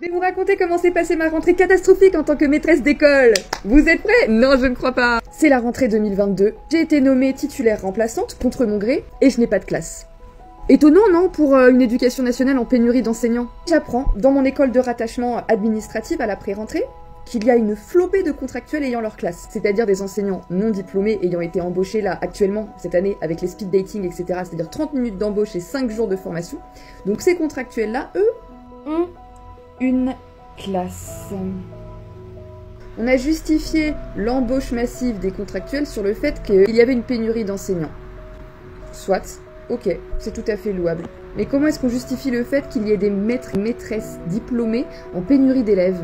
Je vais vous raconter comment s'est passée ma rentrée catastrophique en tant que maîtresse d'école. Vous êtes prêts? Non, je ne crois pas. C'est la rentrée 2022. J'ai été nommée titulaire remplaçante contre mon gré et je n'ai pas de classe. Étonnant, non, pour une éducation nationale en pénurie d'enseignants. J'apprends, dans mon école de rattachement administrative à la pré-rentrée, qu'il y a une flopée de contractuels ayant leur classe, c'est-à-dire des enseignants non diplômés ayant été embauchés là actuellement, cette année, avec les speed dating, etc., c'est-à-dire 30 minutes d'embauche et 5 jours de formation. Donc ces contractuels-là, eux, ont une classe. On a justifié l'embauche massive des contractuels sur le fait qu'il y avait une pénurie d'enseignants. Soit, ok, c'est tout à fait louable. Mais comment est-ce qu'on justifie le fait qu'il y ait des maîtres et maîtresses diplômés en pénurie d'élèves ?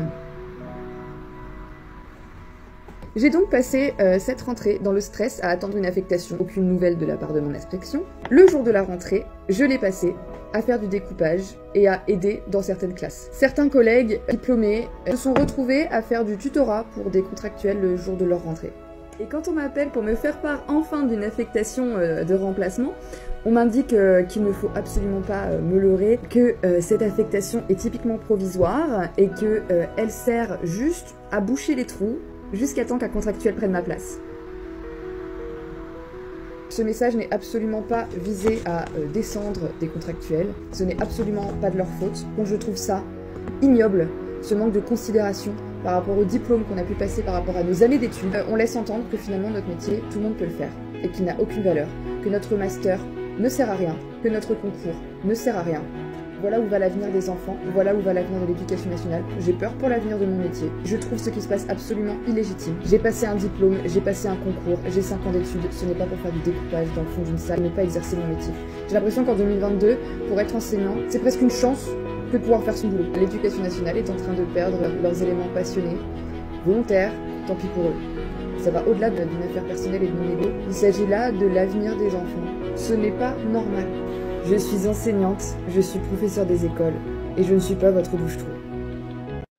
J'ai donc passé cette rentrée dans le stress à attendre une affectation, aucune nouvelle de la part de mon inspection. Le jour de la rentrée, je l'ai passé à faire du découpage et à aider dans certaines classes. Certains collègues diplômés se sont retrouvés à faire du tutorat pour des contractuels le jour de leur rentrée. Et quand on m'appelle pour me faire part enfin d'une affectation de remplacement, on m'indique qu'il ne faut absolument pas me leurrer, que cette affectation est typiquement provisoire et qu'elle sert juste à boucher les trous jusqu'à temps qu'un contractuel prenne ma place. Ce message n'est absolument pas visé à descendre des contractuels, ce n'est absolument pas de leur faute. Donc je trouve ça ignoble, ce manque de considération par rapport au diplôme qu'on a pu passer, par rapport à nos années d'études. On laisse entendre que finalement notre métier, tout le monde peut le faire, et qu'il n'a aucune valeur, que notre master ne sert à rien, que notre concours ne sert à rien. Voilà où va l'avenir des enfants, voilà où va l'avenir de l'éducation nationale. J'ai peur pour l'avenir de mon métier. Je trouve ce qui se passe absolument illégitime. J'ai passé un diplôme, j'ai passé un concours, j'ai 5 ans d'études, ce n'est pas pour faire du découpage dans le fond d'une salle, ne pas exercer mon métier. J'ai l'impression qu'en 2022, pour être enseignant, c'est presque une chance que de pouvoir faire son boulot. L'éducation nationale est en train de perdre leurs éléments passionnés, volontaires, tant pis pour eux. Ça va au-delà d'une affaire personnelle et de mon ego. Il s'agit là de l'avenir des enfants. Ce n'est pas normal. Je suis enseignante, je suis professeure des écoles, et je ne suis pas votre bouche-trou.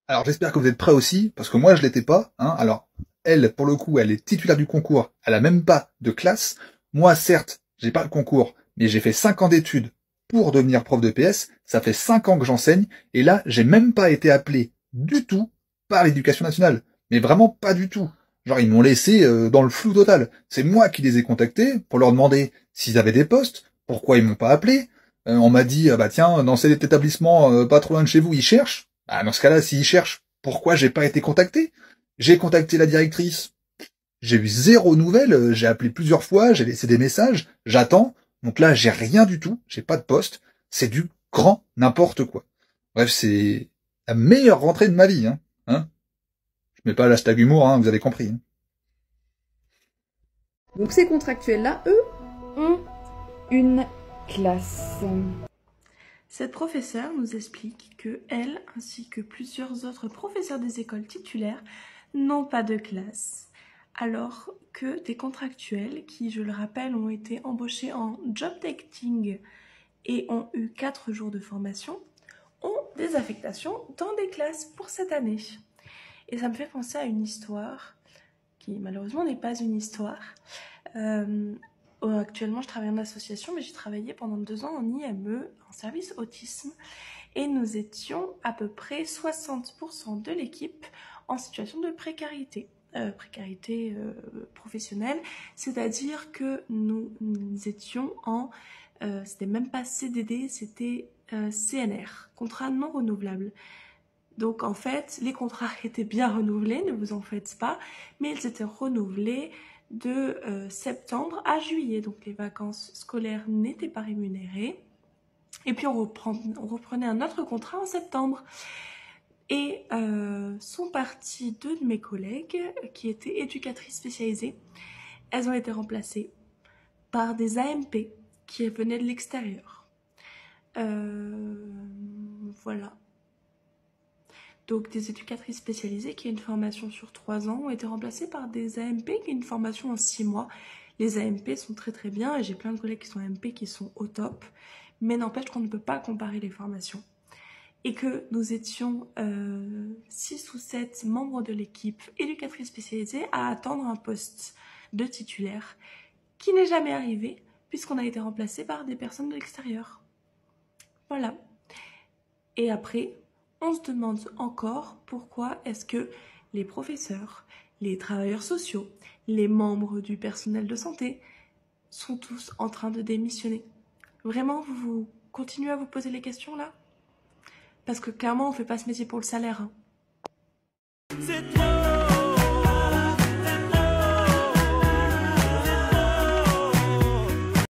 Alors j'espère que vous êtes prêts aussi, parce que moi je l'étais pas. Alors, elle, pour le coup, elle est titulaire du concours, elle a même pas de classe. Moi, certes, j'ai pas le concours, mais j'ai fait 5 ans d'études pour devenir prof de PS, ça fait 5 ans que j'enseigne, et là, j'ai même pas été appelé du tout par l'éducation nationale. Mais vraiment pas du tout. Genre, ils m'ont laissé dans le flou total. C'est moi qui les ai contactés pour leur demander s'ils avaient des postes. Pourquoi ils m'ont pas appelé? On m'a dit, bah tiens, dans cet établissement pas trop loin de chez vous, ils cherchent. Bah dans ce cas-là, s'ils cherchent, pourquoi j'ai pas été contacté? J'ai contacté la directrice, j'ai eu 0 nouvelle, j'ai appelé plusieurs fois, j'ai laissé des messages, j'attends. Donc là, j'ai rien du tout, j'ai pas de poste. C'est du grand n'importe quoi. Bref, c'est la meilleure rentrée de ma vie, hein. Je mets pas l'hashtag humour, vous avez compris. Donc ces contractuels-là, eux, ont une classe. Cette professeure nous explique que elle, ainsi que plusieurs autres professeurs des écoles titulaires, n'ont pas de classe, alors que des contractuels qui, je le rappelle, ont été embauchés en job dating et ont eu 4 jours de formation, ont des affectations dans des classes pour cette année. Et ça me fait penser à une histoire qui malheureusement n'est pas une histoire. Actuellement, je travaille en association, mais j'ai travaillé pendant 2 ans en IME, en service autisme, et nous étions à peu près 60% de l'équipe en situation de précarité. Professionnelle, c'est-à-dire que nous étions en... c'était même pas CDD, c'était CNR, contrat non renouvelable. Donc en fait, les contrats étaient bien renouvelés, ne vous en faites pas, mais ils étaient renouvelés de septembre à juillet. Donc les vacances scolaires n'étaient pas rémunérées. Et puis on reprenait un autre contrat en septembre. Et sont parties 2 de mes collègues qui étaient éducatrices spécialisées. Elles ont été remplacées par des AMP qui venaient de l'extérieur. Voilà. Donc des éducatrices spécialisées qui ont une formation sur 3 ans ont été remplacées par des AMP qui ont une formation en 6 mois. Les AMP sont très très bien et j'ai plein de collègues qui sont AMP qui sont au top. Mais n'empêche qu'on ne peut pas comparer les formations. Et que nous étions 6 ou 7 membres de l'équipe éducatrice spécialisée à attendre un poste de titulaire qui n'est jamais arrivé puisqu'on a été remplacé par des personnes de l'extérieur. Voilà. Et après, on se demande encore pourquoi est-ce que les professeurs, les travailleurs sociaux, les membres du personnel de santé sont tous en train de démissionner. Vraiment, vous continuez à vous poser les questions là? Parce que clairement, on ne fait pas ce métier pour le salaire, hein.